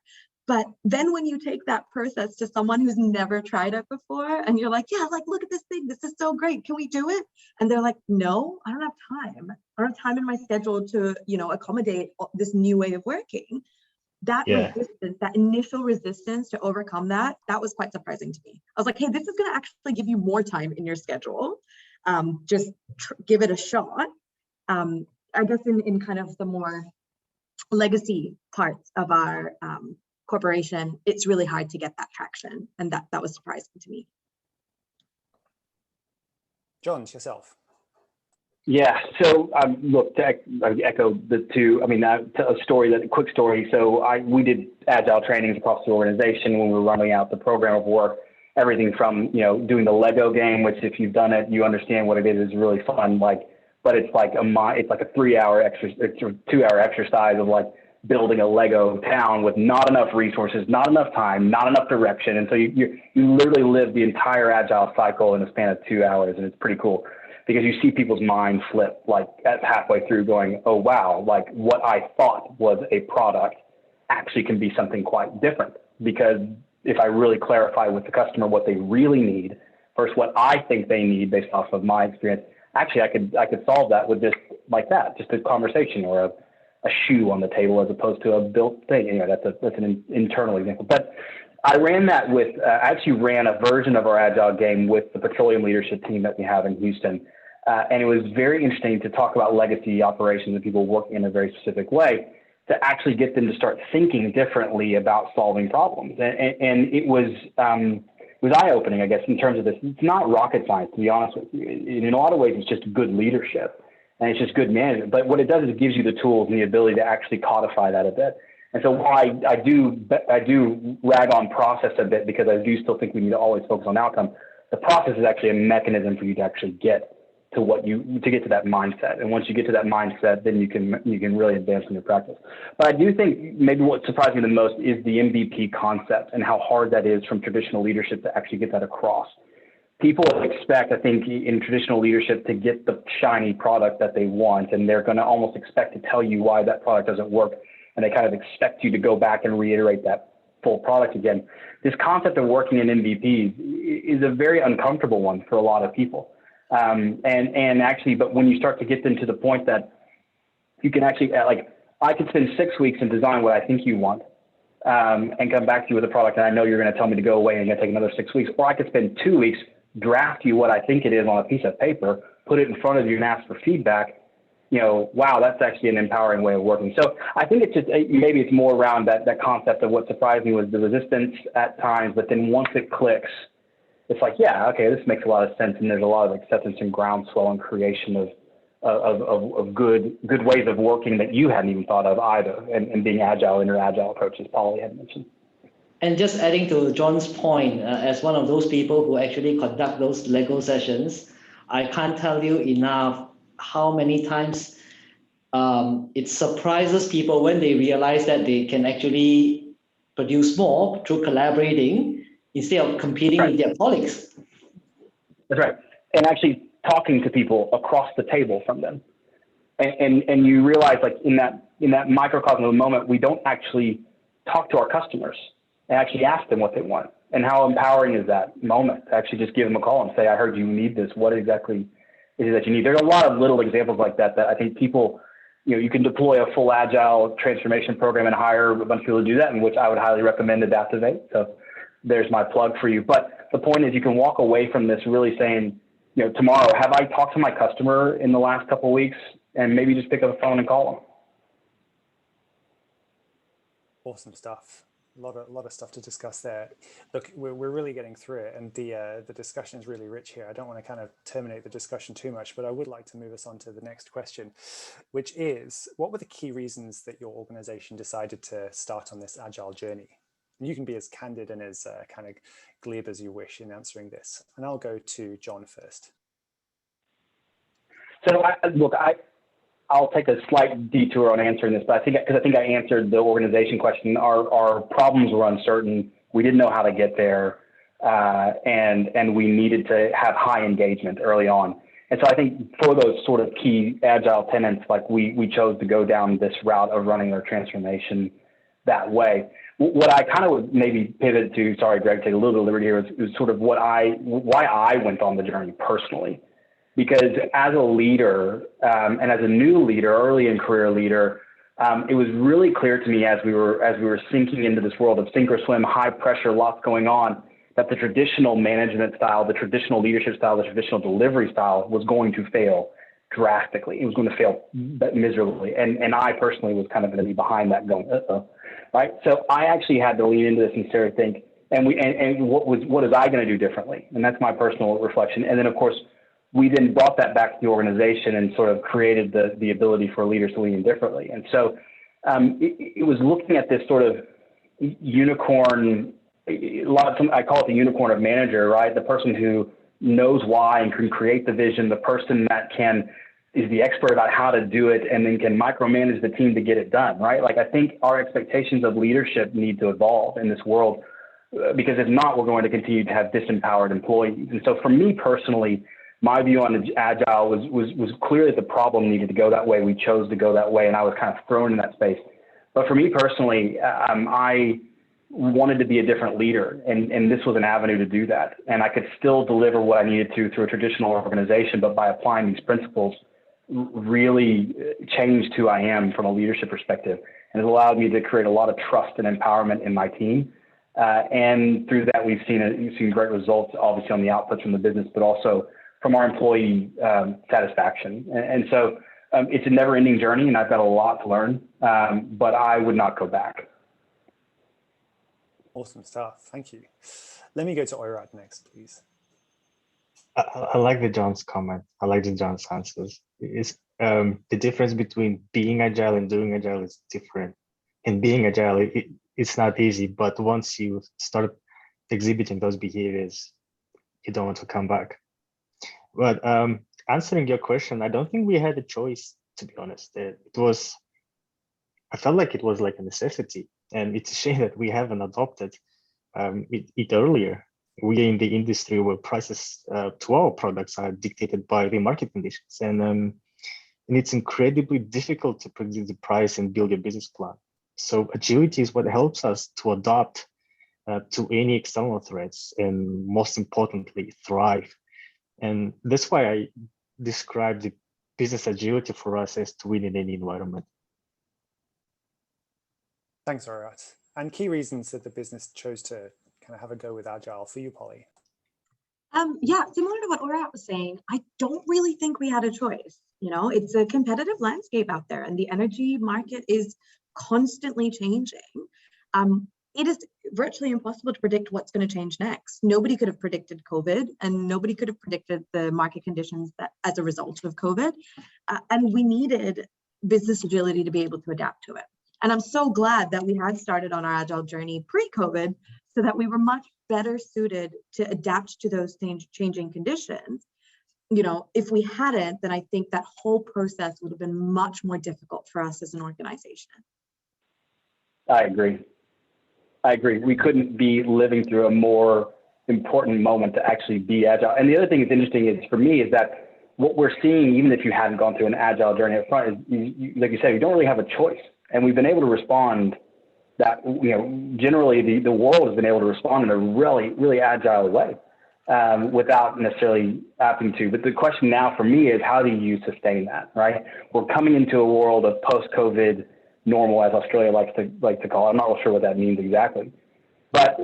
But then when you take that process to someone who's never tried it before and you're like, yeah, like, look at this thing. This is so great. Can we do it? And they're like, no, I don't have time. I don't have time in my schedule to, accommodate this new way of working. That resistance, that initial resistance to overcome that was quite surprising to me. I was like, hey, this is going to actually give you more time in your schedule. Just give it a shot. I guess in kind of the more legacy parts of our corporation, it's really hard to get that traction. And that was surprising to me. John, yourself. Yeah, so look, to echo the two, a quick story. So we did agile trainings across the organization when we were running out the program of work, everything from, doing the Lego game, which if you've done it, you understand what it is. It's really fun. But it's like a 3-hour it's a 2-hour exercise of like building a Lego town with not enough resources, not enough time, not enough direction. And so you literally live the entire agile cycle in a span of 2 hours. And it's pretty cool because you see people's minds flip like at halfway through going, oh, wow, like what I thought was a product actually can be something quite different. Because if I really clarify with the customer what they really need versus what I think they need based off of my experience, actually, I could solve that with just like that, just a conversation or a shoe on the table as opposed to a built thing. Anyway, that's an internal example. But I ran that with, I actually ran a version of our agile game with the petroleum leadership team that we have in Houston. And it was very interesting to talk about legacy operations and people working in a very specific way to actually get them to start thinking differently about solving problems. And it was eye-opening, I guess, in terms of this. It's not rocket science, to be honest with you. In a lot of ways, it's just good leadership and it's just good management. But what it does is it gives you the tools and the ability to actually codify that a bit. And so while I do rag on process a bit because I do still think we need to always focus on outcome, the process is actually a mechanism for you to actually get to get to that mindset. And once you get to that mindset, then you can really advance in your practice. But I do think maybe what surprised me the most is the MVP concept and how hard that is from traditional leadership to actually get that across people expect, I think, in traditional leadership to get the shiny product that they want, and they're going to almost expect to tell you why that product doesn't work, and they kind of expect you to go back and reiterate that full product again. This concept of working in MVPs is a very uncomfortable one for a lot of people. And actually, but when you start to get them to the point that you can actually, like, I could spend 6 weeks and design what I think you want, and come back to you with a product, and I know you're going to tell me to go away and you're going to take another 6 weeks, or I could spend 2 weeks, draft you what I think it is on a piece of paper, put it in front of you and ask for feedback. You know, wow, that's actually an empowering way of working. So I think it's just, maybe it's more around that concept of what surprised me was the resistance at times, but then once it clicks, it's like, yeah, okay, this makes a lot of sense, and there's a lot of acceptance and groundswell and creation of good ways of working that you hadn't even thought of either, and being agile, inter-agile approaches Polly had mentioned. And just adding to John's point, as one of those people who actually conduct those Lego sessions, I can't tell you enough how many times it surprises people when they realize that they can actually produce more through collaborating instead of competing with their colleagues. That's right. And actually talking to people across the table from them. And you realize, like, in that microcosm of the moment, we don't actually talk to our customers and actually ask them what they want. And how empowering is that moment to actually just give them a call and say, I heard you need this. What exactly is it that you need? There's a lot of little examples like that I think people, you know, you can deploy a full agile transformation program and hire a bunch of people to do that, in which I would highly recommend ADAPTOVATE. So there's my plug for you. But the point is, you can walk away from this really saying, you know, tomorrow, have I talked to my customer in the last couple of weeks? And maybe just pick up the phone and call them. Awesome stuff. A lot of stuff to discuss there. Look, we're really getting through it, and the discussion is really rich here. I don't want to kind of terminate the discussion too much, but I would like to move us on to the next question, which is, what were the key reasons that your organization decided to start on this agile journey? And you can be as candid and as kind of glib as you wish in answering this. And I'll go to John first. So I'll take a slight detour on answering this, but I think I answered the organization question. Our problems were uncertain. We didn't know how to get there, and we needed to have high engagement early on. And so I think for those sort of key agile tenets, like we chose to go down this route of running our transformation that way. What I kind of would maybe pivot to, sorry, Greg, take a little bit of liberty here, is sort of why I went on the journey personally. Because as a leader, and as a new leader, early in career leader, it was really clear to me as we were sinking into this world of sink or swim, high pressure, lots going on, that the traditional management style, the traditional leadership style, the traditional delivery style was going to fail drastically. It was going to fail miserably, and I personally was kind of going to be behind that, going, right? So I actually had to lean into this and sort of think, and what was I going to do differently? And that's my personal reflection. And then, of course, we then brought that back to the organization and sort of created the ability for leaders to lean in differently. And so it was looking at this sort of unicorn, I call it the unicorn of manager, right? The person who knows why and can create the vision, the person that is the expert about how to do it and then can micromanage the team to get it done, right? Like, I think our expectations of leadership need to evolve in this world, because if not, we're going to continue to have disempowered employees. And so for me personally, my view on Agile was clear that the problem needed to go that way. We chose to go that way, and I was kind of thrown in that space. But for me personally, I wanted to be a different leader, and this was an avenue to do that. And I could still deliver what I needed to through a traditional organization, but by applying these principles, really changed who I am from a leadership perspective. And it allowed me to create a lot of trust and empowerment in my team. And through that, we've seen great results, obviously, on the outputs from the business, but also from our employee satisfaction. And so it's a never-ending journey, and I've got a lot to learn, but I would not go back. Awesome stuff. Thank you. Let me go to Oirat next, please. I like the John's comment. I like the John's answers. The difference between being agile and doing agile is different. And being agile, it's not easy, but once you start exhibiting those behaviors, you don't want to come back. But answering your question, I don't think we had a choice, to be honest. I felt like it was like a necessity, and it's a shame that we haven't adopted it earlier. we are in the industry where prices to our products are dictated by the market conditions, and it's incredibly difficult to predict the price and build a business plan. So agility is what helps us to adapt to any external threats, and most importantly, thrive. And that's why I describe the business agility for us as to win in any environment. Thanks, Oirat. And key reasons that the business chose to kind of have a go with Agile for you, Polly? Yeah, similar to what Oirat was saying, I don't really think we had a choice. You know, it's a competitive landscape out there, and the energy market is constantly changing. It is virtually impossible to predict what's going to change next. Nobody could have predicted COVID, and nobody could have predicted the market conditions that as a result of COVID. And we needed business agility to be able to adapt to it. And I'm so glad that we had started on our Agile journey pre-COVID, so that we were much better suited to adapt to those changing conditions. You know, if we hadn't, then I think that whole process would have been much more difficult for us as an organization. I agree. We couldn't be living through a more important moment to actually be agile. And the other thing that's interesting is, for me, is that what we're seeing, even if you hadn't gone through an agile journey up front, is like you said, you don't really have a choice. And we've been able to respond that, you know, generally the world has been able to respond in a really, really agile way without necessarily having to. But the question now for me is, how do you sustain that, right? We're coming into a world of post-COVID normal, as Australia likes to call it. I'm not real sure what that means exactly. But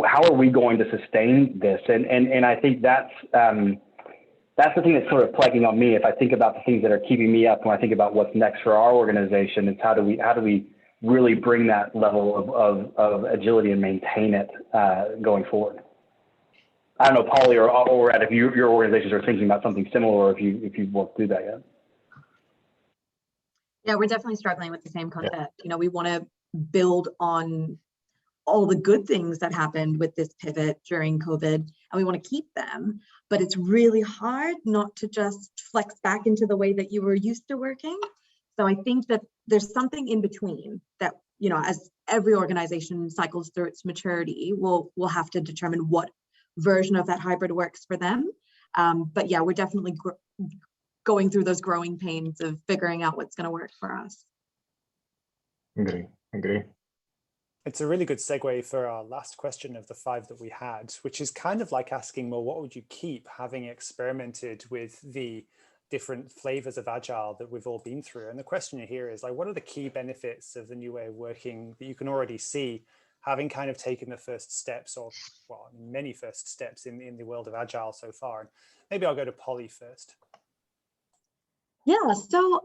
how are we going to sustain this? And I think that's the thing that's sort of plaguing on me. If I think about the things that are keeping me up when I think about what's next for our organization, it's how do we really bring that level of agility and maintain it going forward. I don't know, Polly or Oirat, if your organizations are thinking about something similar, or if you've worked through that yet. Yeah, we're definitely struggling with the same concept. Yeah. You know, we want to build on all the good things that happened with this pivot during COVID, and we want to keep them, but it's really hard not to just flex back into the way that you were used to working. So I think that there's something in between that, you know, as every organization cycles through its maturity, we'll have to determine what version of that hybrid works for them. But yeah, we're definitely going through those growing pains of figuring out what's going to work for us. Agree. It's a really good segue for our last question of the 5 that we had, which is kind of like asking, well, what would you keep, having experimented with the different flavors of Agile that we've all been through? And the question here is, like, what are the key benefits of the new way of working that you can already see, having kind of taken the first steps, or well, many first steps in the world of Agile so far? And maybe I'll go to Polly first. Yeah, so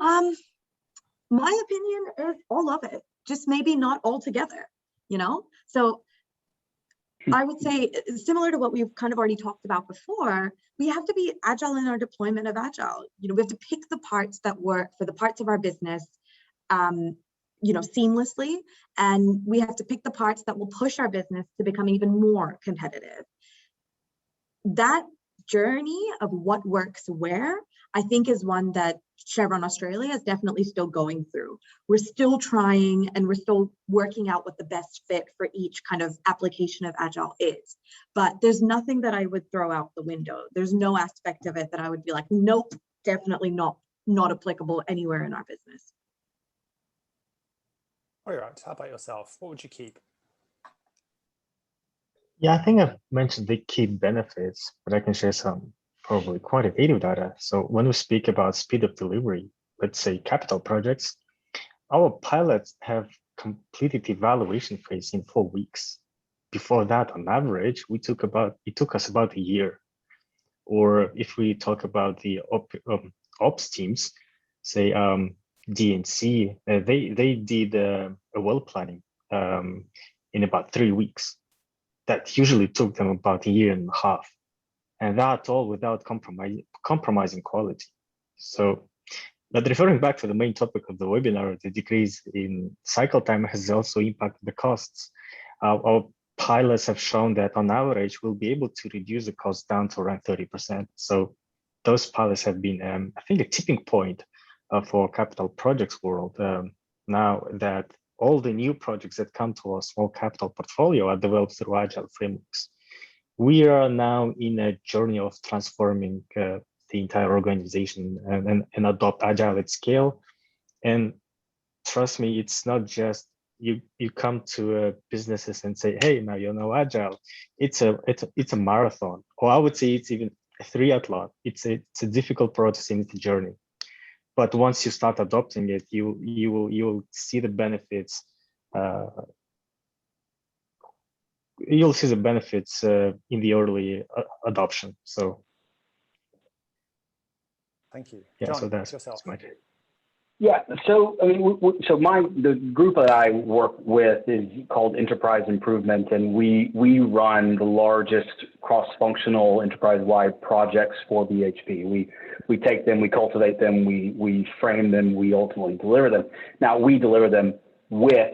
my opinion is all of it, just maybe not all together, you know? So I would say, similar to what we've kind of already talked about before, we have to be agile in our deployment of Agile. You know, we have to pick the parts that work for the parts of our business, you know, seamlessly, and we have to pick the parts that will push our business to become even more competitive. That journey of what works where, I think, is one that Chevron Australia is definitely still going through. We're still trying, and we're still working out what the best fit for each kind of application of Agile is. But there's nothing that I would throw out the window. There's no aspect of it that I would be like, nope, definitely not applicable anywhere in our business. All right, how about yourself? What would you keep? Yeah, I think I've mentioned the key benefits, but I can share some probably quantitative data. So when we speak about speed of delivery, let's say capital projects, our pilots have completed the evaluation phase in 4 weeks. Before that, on average, it took us about a year. Or if we talk about the ops teams, say D&C, they did a well planning in about 3 weeks. That usually took them about a year and a half, and that all without compromising quality. So, but referring back to the main topic of the webinar, the decrease in cycle time has also impacted the costs. Our pilots have shown that on average, we'll be able to reduce the cost down to around 30%. So those pilots have been, I think, a tipping point for capital projects world. Now that all the new projects that come to our small capital portfolio are developed through Agile frameworks. we are now in a journey of transforming the entire organization and adopt Agile at scale. And trust me, it's not just you come to businesses and say, hey, now you know Agile. It's a marathon, or I would say it's even a triathlon. It's a difficult process in the journey. But once you start adopting it, you will see the benefits. You'll see the benefits in the early adoption. So, thank you. Yeah, Jon, so that's yourself. my take. Yeah, so I mean, the group that I work with is called Enterprise Improvement, and we run the largest cross-functional enterprise-wide projects for BHP. We take them, we cultivate them, we frame them, we ultimately deliver them. Now we deliver them with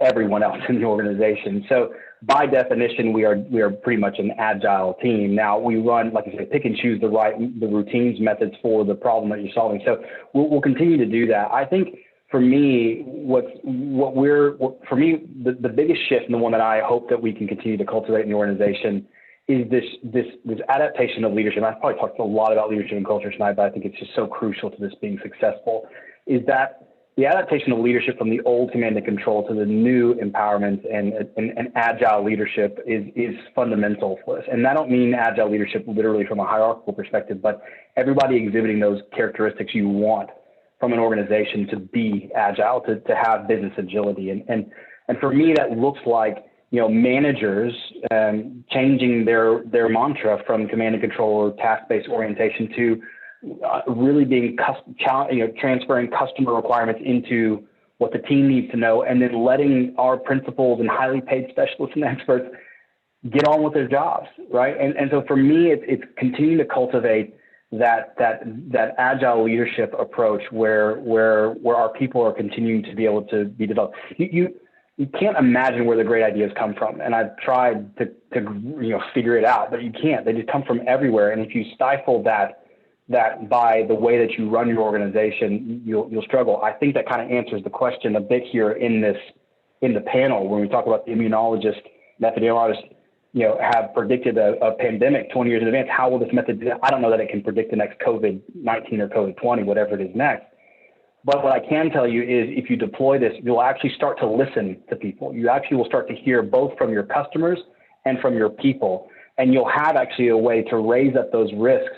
everyone else in the organization. So by definition, we are pretty much an agile team. Now we run, like I said, pick and choose the routines, methods for the problem that you're solving. So we'll continue to do that. I think for me, the biggest shift, and the one that I hope that we can continue to cultivate in the organization, is this adaptation of leadership. I've probably talked a lot about leadership and culture tonight, but I think it's just so crucial to this being successful, is that the adaptation of leadership from the old command and control to the new empowerment and agile leadership is fundamental for us. And I don't mean agile leadership literally from a hierarchical perspective, but everybody exhibiting those characteristics you want from an organization to be agile, to have business agility. And for me, that looks like, managers changing their mantra from command and control or task-based orientation to really being transferring customer requirements into what the team needs to know, and then letting our principals and highly paid specialists and experts get on with their jobs, right? And so for me, it's continuing to cultivate that agile leadership approach where our people are continuing to be able to be developed. You can't imagine where the great ideas come from, and I've tried to figure it out, but you can't. They just come from everywhere, and if you stifle that by the way that you run your organization, you'll struggle. I think that kind of answers the question a bit here in the panel when we talk about the immunologist, epidemiologist, have predicted a pandemic 20 years in advance. How will this method do that? I don't know that it can predict the next COVID-19 or COVID-20, whatever it is next. But what I can tell you is if you deploy this, you'll actually start to listen to people. You actually will start to hear both from your customers and from your people. And you'll have actually a way to raise up those risks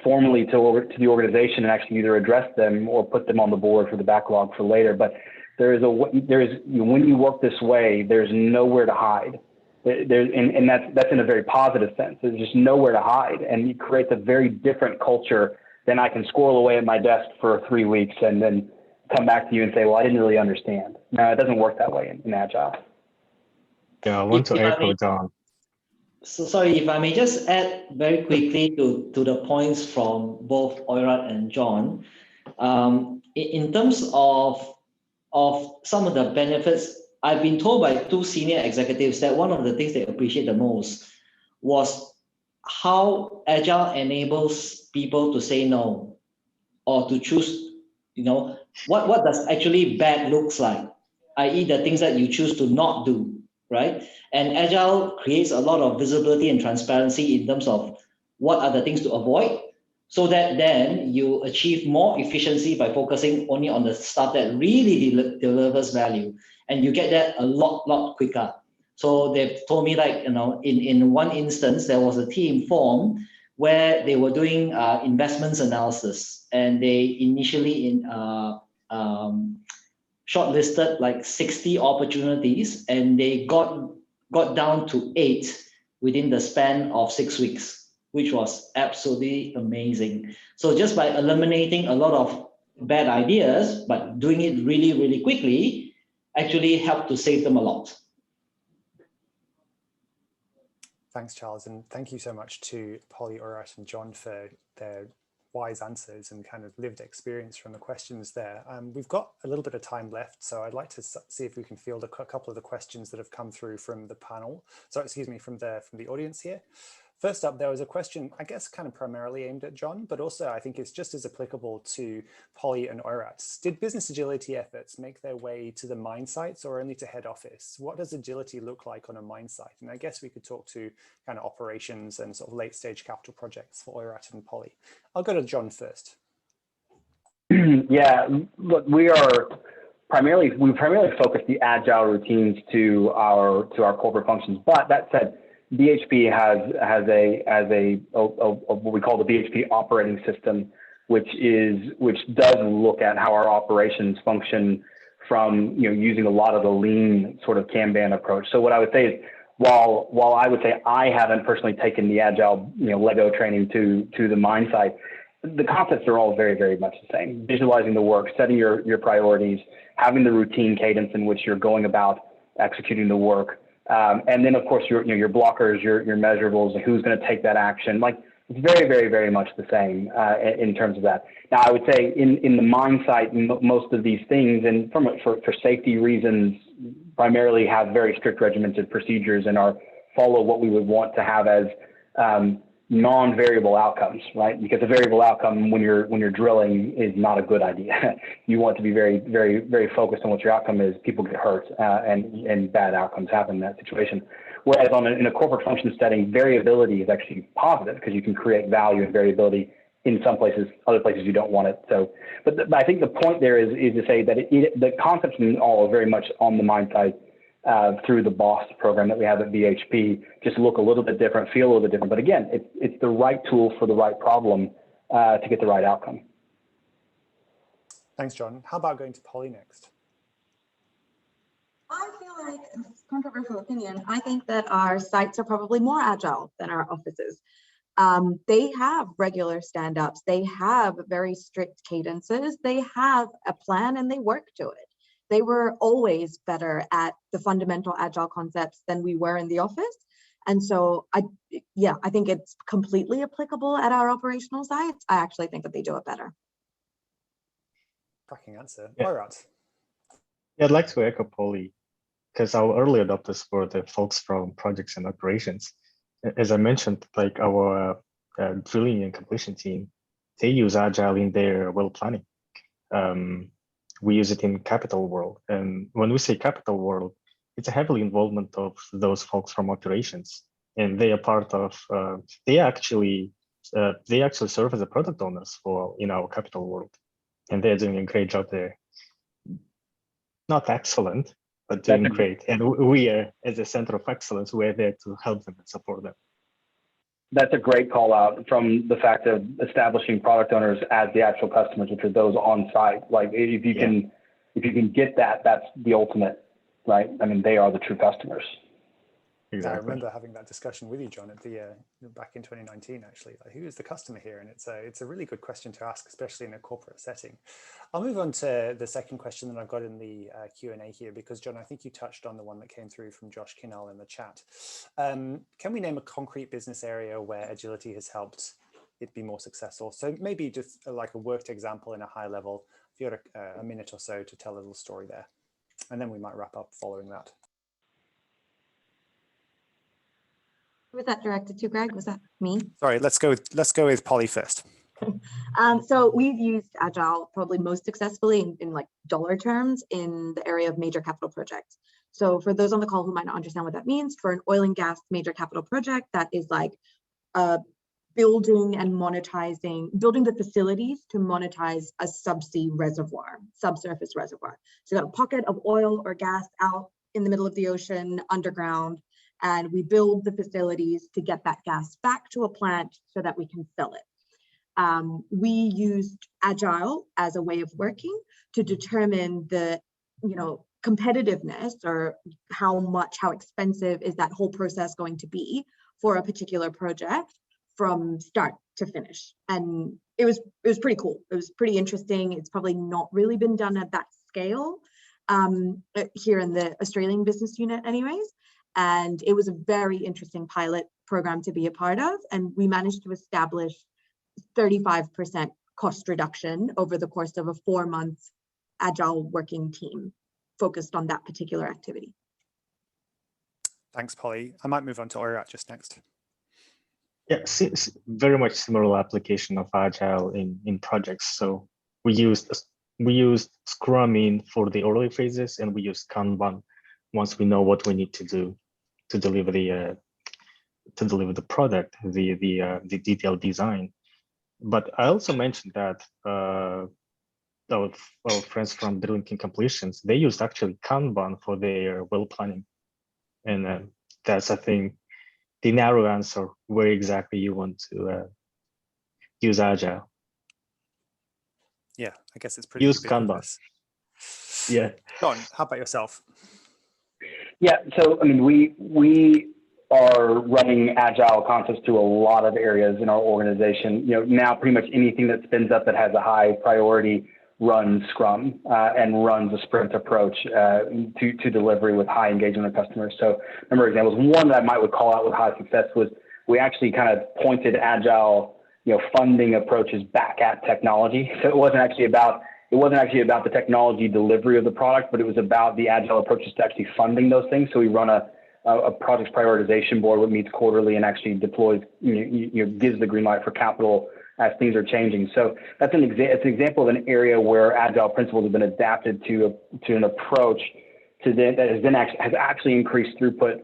formally to the organization and actually either address them or put them on the board for the backlog for later. But when you work this way, there's nowhere to hide. And that's in a very positive sense. There's just nowhere to hide, and it creates a very different culture than I can squirrel away at my desk for 3 weeks and then come back to you and say, well, I didn't really understand. No, it doesn't work that way in Agile. Yeah, I want to echo Jon. So sorry, if I may just add very quickly to the points from both Oirat and Jon. In terms of some of the benefits, I've been told by 2 senior executives that one of the things they appreciate the most was how Agile enables people to say no, or to choose, what does actually bad looks like, i.e. the things that you choose to not do, right? And Agile creates a lot of visibility and transparency in terms of what are the things to avoid, so that then you achieve more efficiency by focusing only on the stuff that really delivers value, and you get that a lot quicker. So they've told me, like, in one instance, there was a team formed where they were doing investments analysis, and they initially shortlisted like 60 opportunities, and they got down to 8 within the span of 6 weeks, which was absolutely amazing. So just by eliminating a lot of bad ideas, but doing it really quickly, actually helped to save them a lot. Thanks, Charles, and thank you so much to Polly, Oirat, and Jon for their wise answers and kind of lived experience from the questions there. We've got a little bit of time left, so I'd like to see if we can field a couple of the questions that have come through from the panel. So, excuse me, from the audience here. First up, there was a question, I guess, kind of primarily aimed at Jon, but also I think it's just as applicable to Polly and Oirat. Did business agility efforts make their way to the mine sites or only to head office? What does agility look like on a mine site? And I guess we could talk to kind of operations and sort of late stage capital projects for Oirat and Polly. I'll go to Jon first. Yeah, look, we primarily focus the agile routines to our corporate functions. But that said, BHP has a what we call the BHP operating system, which does look at how our operations function from using a lot of the lean sort of Kanban approach. So what I would say is, while I would say I haven't personally taken the agile Lego training to the mine site, the concepts are all very, very much the same. Visualizing the work, setting your priorities, having the routine cadence in which you're going about executing the work. And then, of course, your blockers, your measurables, and who's going to take that action. Like, it's very, very, very much the same in terms of that. Now, I would say in the mine site, most of these things, and for safety reasons, primarily have very strict regimented procedures and follow what we would want to have as non-variable outcomes, right? Because a variable outcome when you're drilling is not a good idea. You want to be very, very, very focused on what your outcome is. People get hurt and bad outcomes happen in that situation. Whereas in a corporate function setting, variability is actually positive because you can create value and variability in some places, other places you don't want it. So, but I think the point there is to say that the concepts all are very much on the mine site. Through the BOSS program that we have at BHP, just look a little bit different, feel a little bit different. But again, it's the right tool for the right problem to get the right outcome. Thanks, Jon. How about going to Polly next? I feel like, controversial opinion, I think that our sites are probably more agile than our offices. They have regular stand-ups, they have very strict cadences, they have a plan and they work to it. They were always better at the fundamental agile concepts than we were in the office. And so I think it's completely applicable at our operational sites. I actually think that they do it better. Cracking answer. Yeah. Oirat. Yeah, I'd like to echo Polly, because our early adopters were the folks from projects and operations. As I mentioned, like our drilling and completion team, they use Agile in their well planning. We use it in capital world. And when we say capital world, it's a heavily involvement of those folks from operations. And they are part of, they actually serve as the product owners in our capital world. And they're doing a great job there. Not excellent, but doing great. And we are, as a center of excellence, we're there to help them and support them. That's a great call out from the fact of establishing product owners as the actual customers, which are those on site. Like if you can get that, that's the ultimate, right? I mean, they are the true customers. Exactly. I remember having that discussion with you, Jon, at the back in 2019. Actually, like, who is the customer here? And it's a really good question to ask, especially in a corporate setting. I'll move on to the second question that I've got in the Q&A here, because Jon, I think you touched on the one that came through from Josh Kinnell in the chat. Can we name a concrete business area where agility has helped it be more successful? So maybe just like a worked example in a high level. If you had a minute or so to tell a little story there, and then we might wrap up following that. Was that directed to Greg? Was that me? Sorry, let's go with Polly first. So we've used Agile probably most successfully in like dollar terms in the area of major capital projects. So for those on the call who might not understand what that means, for an oil and gas major capital project, that is like building the facilities to monetize a subsea reservoir, subsurface reservoir. So you got a pocket of oil or gas out in the middle of the ocean, underground, and we build the facilities to get that gas back to a plant so that we can sell it. We used Agile as a way of working to determine the, competitiveness, or how expensive is that whole process going to be for a particular project from start to finish. And it was pretty cool. It was pretty interesting. It's probably not really been done at that scale here in the Australian business unit anyways. And it was a very interesting pilot program to be a part of. And we managed to establish 35% cost reduction over the course of a 4-month Agile working team focused on that particular activity. Thanks, Polly. I might move on to Oirat just next. Yeah, very much similar application of Agile in projects. So we used Scrum for the early phases, and we use Kanban once we know what we need to do to deliver the product, the detailed design. But I also mentioned that our friends from Drinking Completions, they used actually Kanban for their well planning, and that's, I think, the narrow answer where exactly you want to use Agile. Yeah, I guess it's pretty Use Kanban. Yeah. Jon, how about yourself? Yeah, so I mean, we are running Agile concepts to a lot of areas in our organization. You know, now pretty much anything that spins up that has a high priority runs Scrum and runs a sprint approach to delivery with high engagement of customers. So a number of examples. One that I might would call out with high success was we actually kind of pointed Agile, funding approaches back at technology. So it wasn't actually about the technology delivery of the product, but it was about the Agile approaches to actually funding those things. So we run a project prioritization board that meets quarterly and actually deploys, gives the green light for capital as things are changing. So that's it's an example of an area where Agile principles have been adapted to an approach that has actually increased throughput,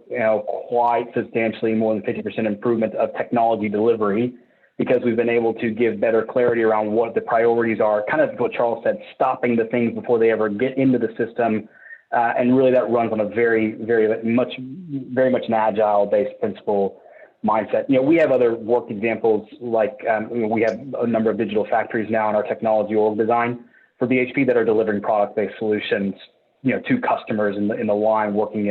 quite substantially, more than 50% improvement of technology delivery, because we've been able to give better clarity around what the priorities are, kind of what Charles said, stopping the things before they ever get into the system. And really that runs on a very much an Agile-based principle mindset. We have other work examples, like we have a number of digital factories now in our technology org design for BHP that are delivering product-based solutions, to customers in the line, working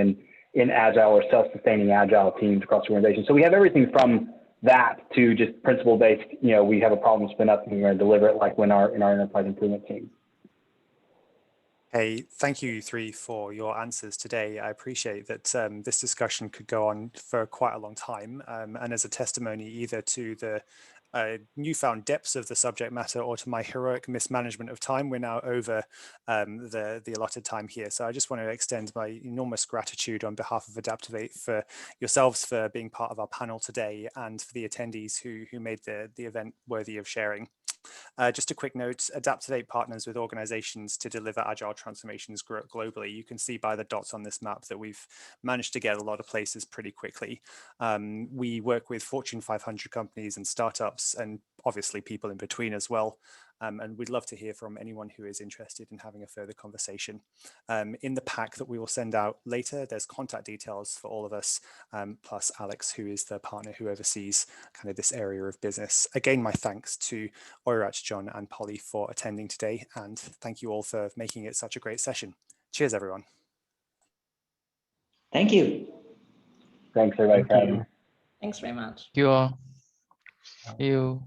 in Agile or self-sustaining Agile teams across the organization. So we have everything from that to just principle-based, we have a problem spin up and we're going to deliver it, like in our enterprise improvement team. Hey, thank you three for your answers today. I appreciate that this discussion could go on for quite a long time, and as a testimony either to the newfound depths of the subject matter or to my heroic mismanagement of time, we're now over the allotted time here. So I just want to extend my enormous gratitude on behalf of ADAPTOVATE for yourselves for being part of our panel today, and for the attendees who made the event worthy of sharing. Just a quick note, ADAPTOVATE partners with organizations to deliver agile transformations globally. You can see by the dots on this map that we've managed to get a lot of places pretty quickly. We work with Fortune 500 companies and startups, and obviously people in between as well. And we'd love to hear from anyone who is interested in having a further conversation. In the pack that we will send out later, there's contact details for all of us, plus Alex, who is the partner who oversees kind of this area of business. Again, my thanks to Oirat, Jon, and Polly for attending today, and thank you all for making it such a great session. Cheers, everyone. Thank you. Thanks, everybody, for having me. Thanks very much. You all. See you.